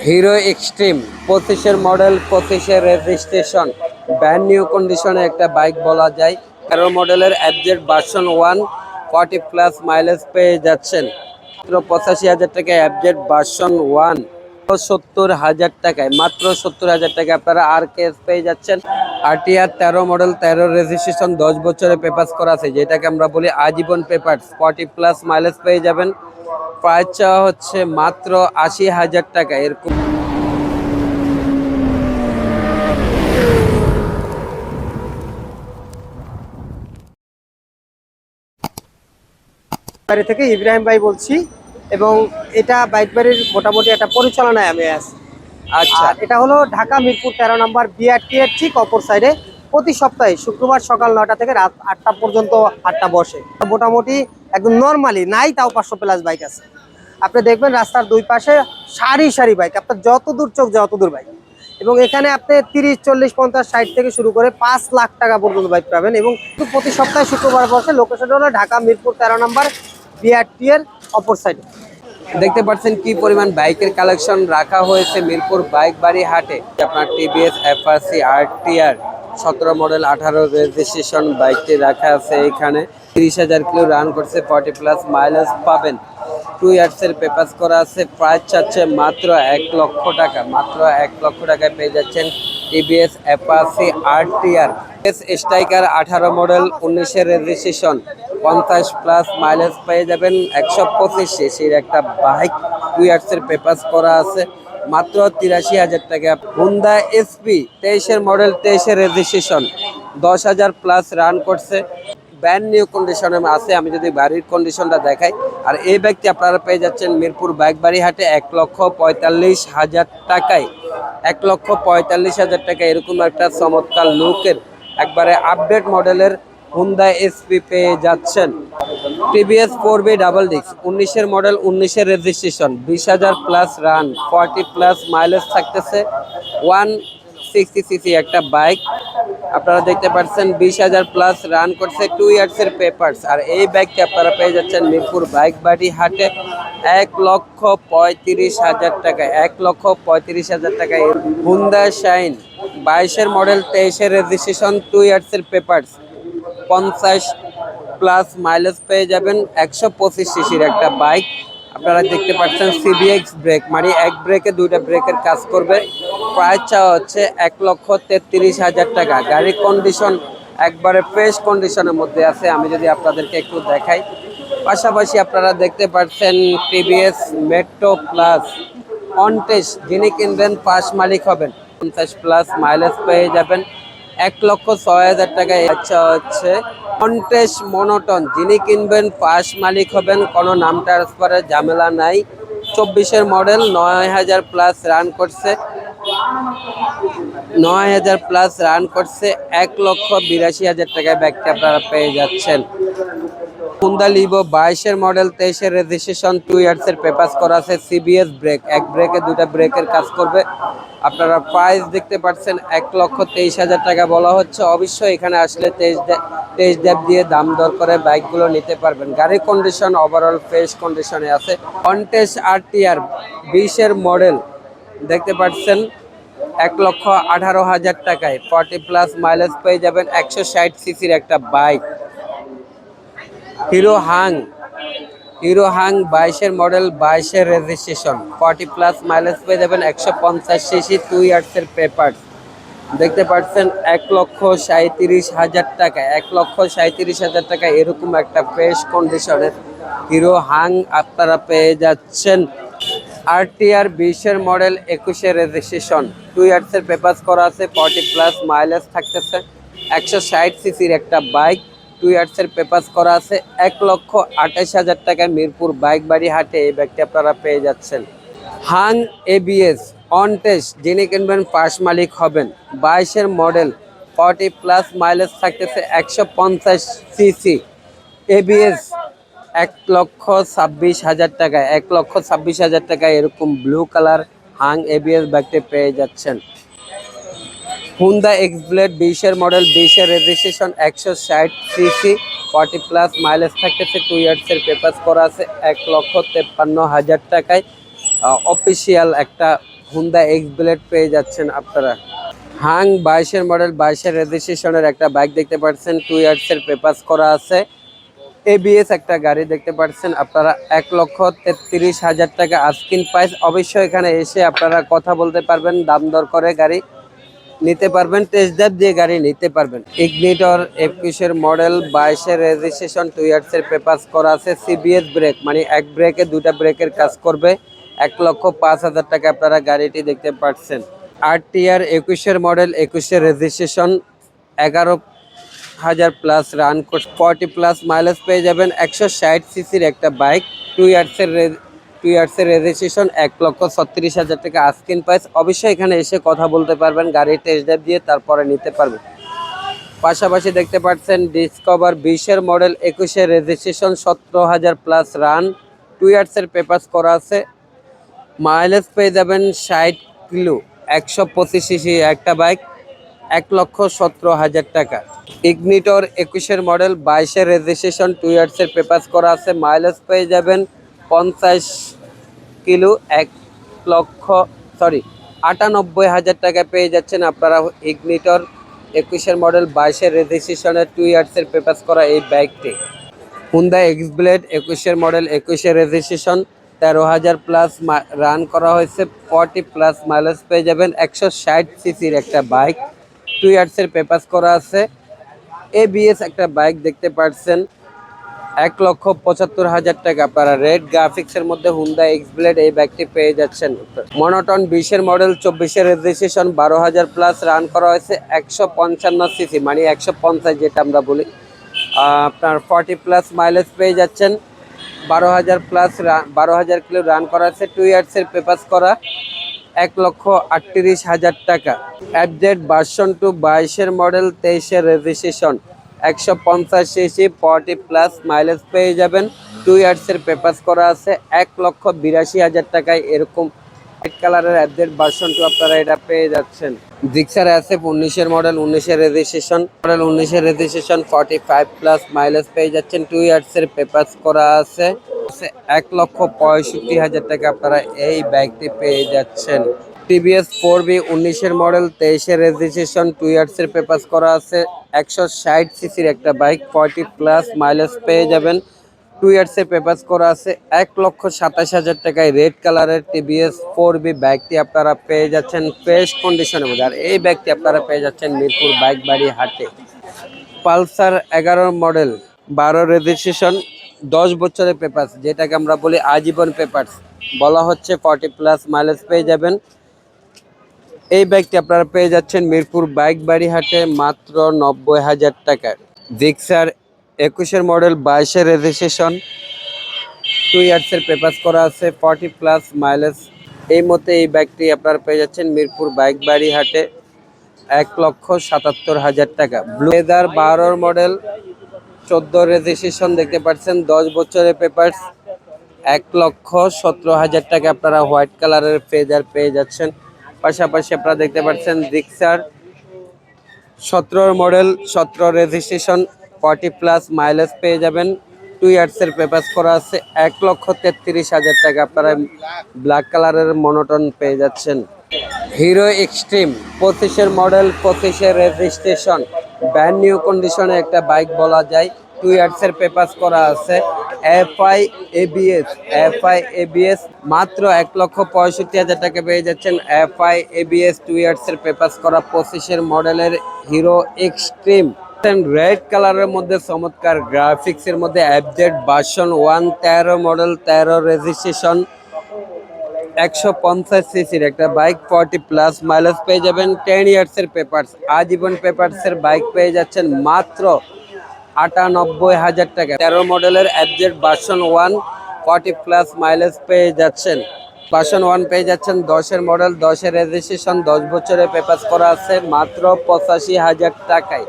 Hero Xtreme 25-এর model, 25-এর registration, brand new কন্ডিশনে একটা বাইক বলা যায়। 13 মডেলের অ্যাবজেট ভার্সন 1, 40+ মাইলেজ পেয়ে যাচ্ছেন মাত্র 85,000 টাকায়। অ্যাবজেট ভার্সন 1 70,000 টাকায়, মাত্র 70,000 টাকায় আপনারা আর কেস পেয়ে যাচ্ছেন। আরটিআর 13 মডেল, 13 রেজিস্ট্রেশন, 10 বছরের পেপারস করা আছে, যেটাকে আমরা বলি আজীবন পেপারস। 40+ মাইলেজ পেয়ে যাবেন। প্রাইস চাওয়া হচ্ছে মাত্র 80,000 টাকা। এরকম বাড়ি থেকে ইব্রাহিম ভাই বলছি, এবং এটা বাইক বাড়ির মোটামুটি একটা পরিচালনায় আমি আছি। আচ্ছা, আর এটা হলো ঢাকা মিরপুর 13 নম্বর বিআরটি এর ঠিক অপর সাইডে। প্রতি সপ্তাহে শুক্রবার সকাল 9টা থেকে রাত 8টা পর্যন্ত হাটটা বসে। মোটামুটি একদম নর্মালি নাই তাও 500+ বাইক আছে। আপনি দেখবেন রাস্তার দুই পাশে সারি সারি বাইক, আপনার যত দূর চোখ যত দূর বাইক। এবং এখানে আপনি 30, 40, 50, 60 থেকে শুরু করে 5 লাখ টাকা পর্যন্ত বাইক পাবেন। এবং প্রতি সপ্তাহে শুক্রবার বসে। লোকেশন হলো ঢাকা মিরপুর 13 নম্বর বিআরটি এর অপর সাইডে। দেখতে পাচ্ছেন কি পরিমাণ বাইকের কালেকশন রাখা হয়েছে মিরপুর বাইক বাড়ি হাটে। আপনার TVS FRC RTR 17 model, 18 registration বাইকটি রাখা আছে এখানে। 30,000 কিলো রান করছে, 40+ মাইলেজ পাবেন। 2 ইয়ার্সের পেপার করা আছে। প্রাইস চাচ্ছে মাত্র 1 লক্ষ টাকা। মাত্র 1 লক্ষ টাকায় পেয়ে যাচ্ছেন TVS FRC RTR. Striker 18 model, 19-এর রেজিস্ট্রেশন, 50+ মাইলেজ পেয়ে যাবেন। 125 সিসির একটা বাইক, 2 ইয়ার্সের পেপারস করা আছে, মাত্র 83,000 টাকা। হুন্ডা এসপি 23-এর মডেল, 23-এর রেজিস্ট্রেশন, 10,000+ রান করছে, ব্র্যান্ড নিউ কন্ডিশনে আছে। আমি যদি বাড়ির কন্ডিশনটা দেখাই, আর এই বাইকটি আপনারা পেয়ে যাচ্ছেন মিরপুর বাইক বাড়ি হাটে 1,45,000 টাকায়। 1,45,000 টাকা এরকম একটা চমৎকার লুকের একবারে আপডেট মডেলের হুন্ডা এসপি পেয়ে যাচ্ছেন। টিভিএস 4B ডাবল ডিস্ক, 19-এর মডেল, 19-এর রেজিস্ট্রেশন, 20,000+ রান, 40+ মাইলেজ থাকতেছে। 160 সিসি একটা বাইক আপনারা দেখতে পাচ্ছেন, 20,000+ রান করছে, 2 ইয়ার্সের পেপারস। আর এই বাইকটি আপনারা পেয়ে যাচ্ছেন মিরপুর বাইক বাড়ি হাটে 1,35,000 টাকায়। 1,35,000 টাকায় হুন্ডা শাইন 22-এর মডেল, 23-এর রেজিস্ট্রেশন, 2 ইয়ার্সের পেপারস, 50+ মাইলেজ পেয়ে যাবেন। 125 সিসির একটা বাইক আপনারা দেখতে পাচ্ছেন। সিবিএক্স ব্রেক, মানে এক ব্রেকে দুইটা ব্রেকের কাজ করবে। প্রাইস চাওয়া হচ্ছে 1,33,000 টাকা। গাড়ির কন্ডিশন একবারে ফ্রেশ কন্ডিশনের মধ্যে আছে। আমি যদি আপনাদেরকে একটু দেখাই, পাশাপাশি আপনারা দেখতে পাচ্ছেন টিভিএস মেট্রো প্লাস অনটেস্ট, যিনি কিনবেন পাস মালিক হবেন। 50+ মাইলেজ পেয়ে যাবেন। 1,06,000 টাকায়। আচ্ছা হচ্ছে কন্টেস্ট মনোটন, যিনি কিনবেন পাস মালিক হবেন, কোনো নাম ট্রান্সফারের ঝামেলা নাই। 24-এর মডেল, 9,000+ রান করছে, 9,000+ রান করছে। 1,82,000 টাকায় ব্যাগটা আপনারা পেয়ে যাচ্ছেন। হুন্ডা লিভো 22-এর মডেল, 23-এর রেজিস্ট্রেশন, 2 ইয়ার্সের পেপারস করা আছে। সিবিএস ব্রেক, এক ব্রেকে দুটা ব্রেকের কাজ করবে। আপনারা প্রাইস দেখতে পাচ্ছেন 1,23,000 টাকা বলা হচ্ছে। অবশ্যই এখানে আসলে টেস্ট ড্রাইভ দিয়ে দাম দর করে বাইকগুলো নিতে পারবেন। গাড়ির কন্ডিশন ওভারঅল ফ্রেশ কন্ডিশনে আছে। কন্টেস্ট আরটিআর 20-এর মডেল দেখতে পাচ্ছেন 1,18,000 টাকায়। 40+ মাইলেজ পেয়ে যাবেন। 160 সিসির একটা বাইক। হিরো হাং 22-এর মডেল, 22-এর রেজিস্ট্রেশন, 40+ মাইলেজ পেয়ে যাবেন। 150 সিসি, 2 ইয়ার্সের পেপার দেখতে পাচ্ছেন। 1,37,000 টাকা। 1,37,000 টাকা এরকম একটা ফ্রেশ কন্ডিশনের হিরো হাং আপনারা পেয়ে যাচ্ছেন। আরটিআর 20-এর মডেল, 21-এর রেজিস্ট্রেশন, 2 ইয়ার্সের পেপারস করা আছে, 40+ মাইলেজ থাকতেছে। 160 সিসির একটা বাইক, 2 ইয়ার্সের পেপারস করা আছে। 1,28,000 টাকায় মিরপুর বাইক বাড়ি হাটে এই বাইকটি আপনারা পেয়ে যাচ্ছেন। হাং এবিএস অন টেস্ট, যিনি কিনবেন পাস মালিক হবেন। 22-এর মডেল, 40+ মাইলেজ থাকতেছে। 150 সিসি এবিএস, 1,26,000 টাকায়। 1,26,000 টাকায় এরকম ব্লু কালার হাং এবিএস বাইকটি পেয়ে যাচ্ছেন। হুন্ডা এক্স ব্লেড 20-এর মডেল, 20-এর রেজিস্ট্রেশন, 160 সিসি, 40+ মাইলেজ থাকতেছে। 2 ইয়ার্সের পেপারস করা আছে। 1,53,000 টাকায় অফিসিয়াল একটা হুন্ডা এক্স ব্লেড পেয়ে যাচ্ছেন আপনারা। হাং 22-এর মডেল 22-এর রেজিস্ট্রেশনের একটা বাইক দেখতে পাচ্ছেন, 2 ইয়ার্সের পেপারস করা আছে। এবিএস একটা গাড়ি দেখতে পাচ্ছেন আপনারা, 1,33,000 টাকা আস্কিং প্রাইস। অবশ্যই এখানে এসে আপনারা কথা বলতে পারবেন, দাম দর করে গাড়ি নিতে পারবেন, টেস্ট ড্রাইভ দিয়ে গাড়ি নিতে পারবেন। ইগনিটর 21-এর মডেল 22-এর রেজিস্ট্রেশন, 2 ইয়ার্সের পেপারস করা আছে। সিবিএস ব্রেক মানে এক ব্রেকে দুটা ব্রেকের কাজ করবে, 1,05,000 টাকা আপনারা গাড়িটি দেখতে পাচ্ছেন। আরটিআর 21-এর মডেল 21-এর registration, 11,000 plus run, 40 plus mileage পেয়ে যাবেন। 160 সিসির একটা বাইক, 2 ইয়ার্সের রেজিস্ট্রেশন, 1,36,000 টাকা আস্কিং প্রাইস। অবশ্যই এখানে এসে কথা বলতে পারবেন, গাড়ির টেস্ট ড্রাইভ দিয়ে তারপরে নিতে পারবেন। পাশাপাশি দেখতে পাচ্ছেন ডিসকভার 20-এর মডেল 21-এর রেজিস্ট্রেশন, 17,000 প্লাস রান, 2 ইয়ার্সের পেপারস করা আছে। মাইলেজ পেয়ে যাবেন 60 কিলো, 125 সিসি একটা বাইক, 1,17,000 টাকা। ইগনিটর 21-এর মডেল 22-এর রেজিস্ট্রেশন, 2 ইয়ার্সের পেপারস করা আছে। মাইলেজ পেয়ে যাবেন 50 কিলো, 98,000 টাকা পেয়ে যাচ্ছেন আপনারা ইগনিটর 21-এর মডেল 22-এর রেজিস্ট্রেশনের 2 ইয়ার্সের পেপারস করা এই বাইকটি। হুন্ডা এক্স ব্লেড 21-এর মডেল 21-এর রেজিস্ট্রেশন, 13,000 প্লাস রান করা হয়েছে, 40 প্লাস মাইলেজ পেয়ে যাবেন। 160 সিসির একটা বাইক, 2 ইয়ার্সের পেপারস করা আছে। এবিএস একটা বাইক দেখতে পাচ্ছেন, 1,75,000 টাকা আপনারা রেড গ্রাফিক্সের মধ্যে হুন্ডা এক্স ব্লেড এই বাইকটি পেয়ে যাচ্ছেন। মনোটন 20-এর মডেল 24-এর রেজিস্ট্রেশন, 12,000 প্লাস রান করা হয়েছে, 155 সিসি মানে 150 যেটা আমরা বলি। আপনার 40 প্লাস মাইলেজ পেয়ে যাচ্ছেন, 12,000 প্লাস 12,000 কিলো রান করা আছে, 2 ইয়ার্সের পেপারস করা, 1,38,000 টাকা। অ্যাপডেট ভার্সন 2 22-এর মডেল 23-এর রেজিস্ট্রেশন, 150 সিসি, 40 প্লাস মাইলেজ পেয়ে যাবেন, 2 ইয়ার্সের পেপারস করা আছে, 1,82,000 টাকায় এরকম হোয়াইট কালারের অ্যাপডেট ভার্সন 2 আপনারা এটা পেয়ে যাচ্ছেন। জিক্সার অ্যাসেপ 19-এর মডেল 19-এর রেজিস্ট্রেশন, 45 প্লাস মাইলেজ পেয়ে যাচ্ছেন, 2 ইয়ার্সের পেপারস করা আছে, 1,65,000 টাকা আপনারা এই বাইকটি পেয়ে যাচ্ছেন। টিভিএস 4বি 19-এর মডেল 23-এর রেজিস্ট্রেশন, 2 ইয়ার্সের পেপারস করা আছে, 160 সিসির একটা বাইক, 40 প্লাস মাইলেজ পেয়ে যাবেন, 2 ইয়ার্সের পেপারস করা আছে, 1,27,000 টাকায় রেড কালারের টিভিএস 4বি বাইকটি আপনারা পেয়ে যাচ্ছেন ফ্রেশ কন্ডিশনের মধ্যে। আর এই বাইকটি আপনারা পেয়ে যাচ্ছেন মিরপুর বাইক বাড়ি হাটে। পালসার 11 মডেল 12 রেজিস্ট্রেশন, 10 বছরের পেপারস যেটাকে আমরা বলি আজীবন পেপারস বলা হচ্ছে, 40 প্লাস মাইলেজ পেয়ে যাবেন। এই বাইকটি আপনারা পেয়ে যাচ্ছেন মিরপুর বাইক বাড়ি হাটে মাত্র 90,000 টাকায়। জিক্সার 21-এর মডেল 22-এর রেজিস্ট্রেশন, 2 ইয়ার্সের পেপারস করা আছে, 40 প্লাস মাইলেজ। এই মতে এই বাইকটি আপনারা পেয়ে যাচ্ছেন মিরপুর বাইক বাড়ি হাটে 1,77,000 টাকা। ব্লু লেদার 12 মডেল 14 রেজিস্ট্রেশন দেখতে পাচ্ছেন, 10 বছরের পেপারস, 1,17,000 টাকা আপনারা হোয়াইট কালারের ফেজার পেয়ে যাচ্ছেন। পাশাপাশি আপনারা দেখতে পাচ্ছেন Gixxer 17 model 17 registration, 40 plus mileage পেয়ে যাবেন, 2 ইয়ার্সের পেপারস করা আছে, 1,33,000 টাকা আপনারা ব্ল্যাক কালারের মনোটন পেয়ে যাচ্ছেন। হিরো এক্সট্রিম 25-এর মডেল 25-এর রেজিস্ট্রেশন, ব্র্যান্ড নিউ কন্ডিশনে একটা বাইক বলা যায়, 2 ইয়ার্সের পেপারস করা আছে, এফআই এবিএস মাত্র 1,65,000 টাকা পেয়ে যাচ্ছেন। এফআই এবিএস 2 ইয়ার্সের পেপারস করা 25-এর মডেলের হিরো এক্সট্রিম রেড কালারের মধ্যে চমৎকার গ্রাফিক্সের মধ্যে আপডেট ভার্সন 1 13 মডেল 13 রেজিস্ট্রেশন, 150 সিসির একটা বাইক, 40 প্লাস মাইলেজ পেয়ে যাবেন, 10 ইয়ার্সের পেপারস আজীবন পেপারসের বাইক পেয়ে যাচ্ছেন মাত্র 98,000 টাকা। 13 মডেলের আপডেট ভার্সন 1 40 প্লাস মাইলেজ পেয়ে যাচ্ছেন। ভার্সন 1 পেয়ে যাচ্ছেন 10-এর মডেল 10-এর রেজিস্ট্রেশন, 10 বছরের পেপারস করা আছে, মাত্র 85,000 টাকায়।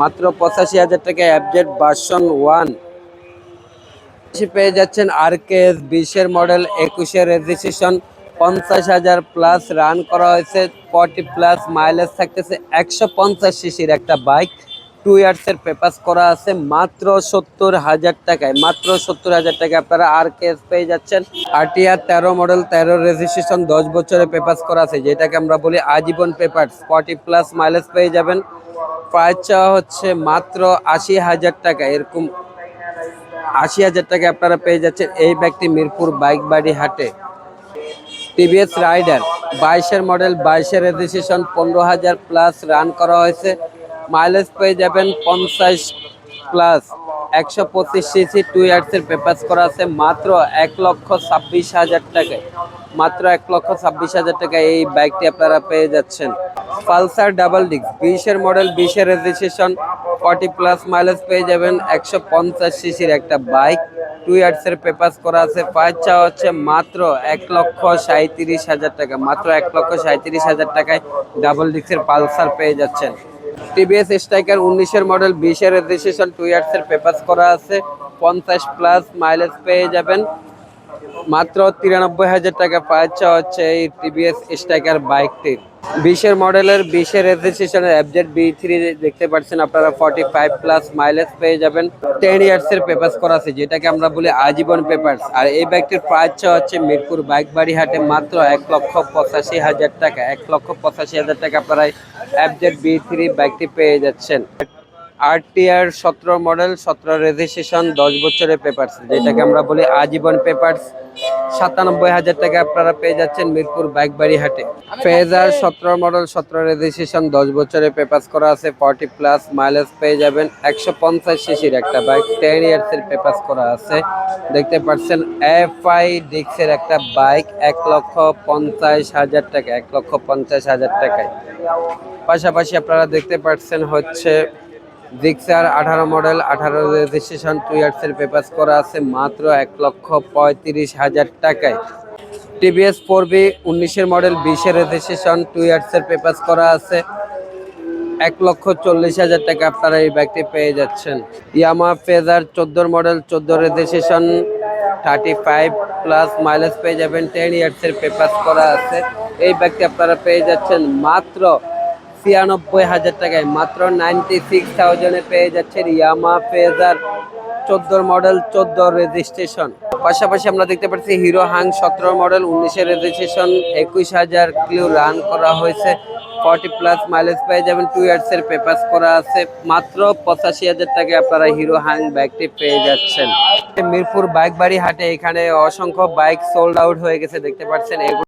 মাত্র 85,000 টাকায় আপডেট ভার্সন 1 পেয়ে যাচ্ছেন। আরকেএস 20-এর মডেল 21-এর রেজিস্ট্রেশন, 50,000 প্লাস রান করা হয়েছে, 40 প্লাস মাইলেজ থাকতেছে, 150 সিসির একটা বাইক, ইয়ার্সের পেপাস করা আছে মাত্র 70,000 টাকায়। মাত্র 70,000 টাকায় আপনারা আর কেস পেয়ে যাচ্ছেন। আরটিআর 13 মডেল 13 রেজিস্ট্রেশন 10 বছরের পেপাস করা আছে, যেটাকে আমরা বলি আজীবন পেপার। 40+ মাইলেজ পেয়ে যাবেন। প্রাইস চাওয়া হচ্ছে মাত্র 80,000 টাকা। এরকম 80,000 টাকায় আপনারা পেয়ে যাচ্ছেন এই ব্যক্তি মিরপুর বাইক বাড়ি হাটে। টিভিএস রাইডার 22-এর মডেল 22-এর রেজিস্ট্রেশন 15,000+ রান করা হয়েছে। মাইলেজ পেয়ে যাবেন 50+। 125 সিসি 2 ইয়ার্সের পেপাস করা আছে মাত্র 1,26,000 টাকায়। মাত্র 1,26,000 টাকায় এই বাইকটি আপনারা পেয়ে যাচ্ছেন। পালসার ডাবল ডিস্ক 20-এর মডেল 20-এর রেজিস্ট্রেশন 40+ মাইলেজ পেয়ে যাবেন। 150 সিসির একটা বাইক 2 ইয়ার্সের পেপাস করা আছে। প্রাইস চাওয়া হচ্ছে মাত্র 1,37,000 টাকা। মাত্র 1,37,000 টাকায় ডাবল ডিস্কের পালসার পেয়ে যাচ্ছেন। টিভিএস স্ট্রাইকার 19-এর মডেল 20-এর রেজিস্ট্রেশন 2 ইয়ার্সের পেপাস করা আছে। 50+ মাইলেজ পেয়ে যাবেন। মাত্র 93,000 টাকা প্রাইস চাওয়া হচ্ছে এই টিভিএস স্ট্রাইকার বাইকটির। 20-এর মডেলের 20-এর রেজিস্ট্রেশনের এফজেড B3 দেখতে পাচ্ছেন আপনারা। 45+ মাইলেজ পেয়ে যাবেন। 10 ইয়ার্সের পেপাস করা আছে, যেটাকে আমরা বলি আজীবন পেপারস। আর এই বাইকটির প্রাইস চাওয়া হচ্ছে মিরপুর বাইক বাড়ি হাটে মাত্র 1,85,000 টাকা। 1,85,000 টাকা আপনারা এফজেড B3 বাইকটি পেয়ে যাচ্ছেন। আরটিআর 17 মডেল 17 রেজিস্ট্রেশন 10 বছরের পেপারস, যেটাকে আমরা বলি আজীবন পেপারস। 97,000 টাকা আপনারা পেয়ে যাচ্ছেন মিরপুর বাইক বাড়ি হাটে। ফেজার 17 মডেল 17 রেজিস্ট্রেশন 10 বছরের পেপাস করা আছে। 40+ মাইলেজ পেয়ে যাবেন। 150 সিসির একটা বাইক 10 ইয়ার্সের পেপাস করা আছে। দেখতে পাচ্ছেন এফআই ডিক্সের একটা বাইক 1,50,000 টাকা। 1,50,000 টাকায়। পাশাপাশি আপনারা দেখতে পাচ্ছেন হচ্ছে জিক্সার 18 মডেল 18 রেজিস্ট্রেশন 2 ইয়ার্সের পেপাস করা আছে মাত্র 1,35,000 টাকায়। টিভিএস 4B 19-এর মডেল 20-এর রেজিস্ট্রেশন 2 ইয়ার্সের পেপাস করা আছে। 1,40,000 টাকা আপনারা এই বাইকটি পেয়ে যাচ্ছেন। ইয়ামা ফেজার 14 মডেল 14 রেজিস্ট্রেশন 35+ মাইলেজ পেয়ে যাবেন। 10 ইয়ার্সের পেপাস করা আছে। এই বাইকটি আপনারা পেয়ে যাচ্ছেন মাত্র 96,000 টাকায়। মাত্র 96,000-এ পেয়ে যাচ্ছেন ইয়ামা ফেজার 14 মডেল 14 রেজিস্ট্রেশন। পাশাপাশি আমরা দেখতে পাচ্ছি হিরো হাং 17 মডেল 19-এর রেজিস্ট্রেশন 21,000 কিলো রান করা হয়েছে। 40+ মাইলেজ পেয়ে যাবেন। 2 ইয়ার্সের পেপাস করা আছে। মাত্র 85,000 টাকায় আপনারা হিরো হাং বাইকটি পেয়ে যাচ্ছেন। মিরপুর বাইক বাড়ি হাটে এখানে অসংখ্য বাইক সোল্ড আউট হয়ে গেছে দেখতে পাচ্ছেন।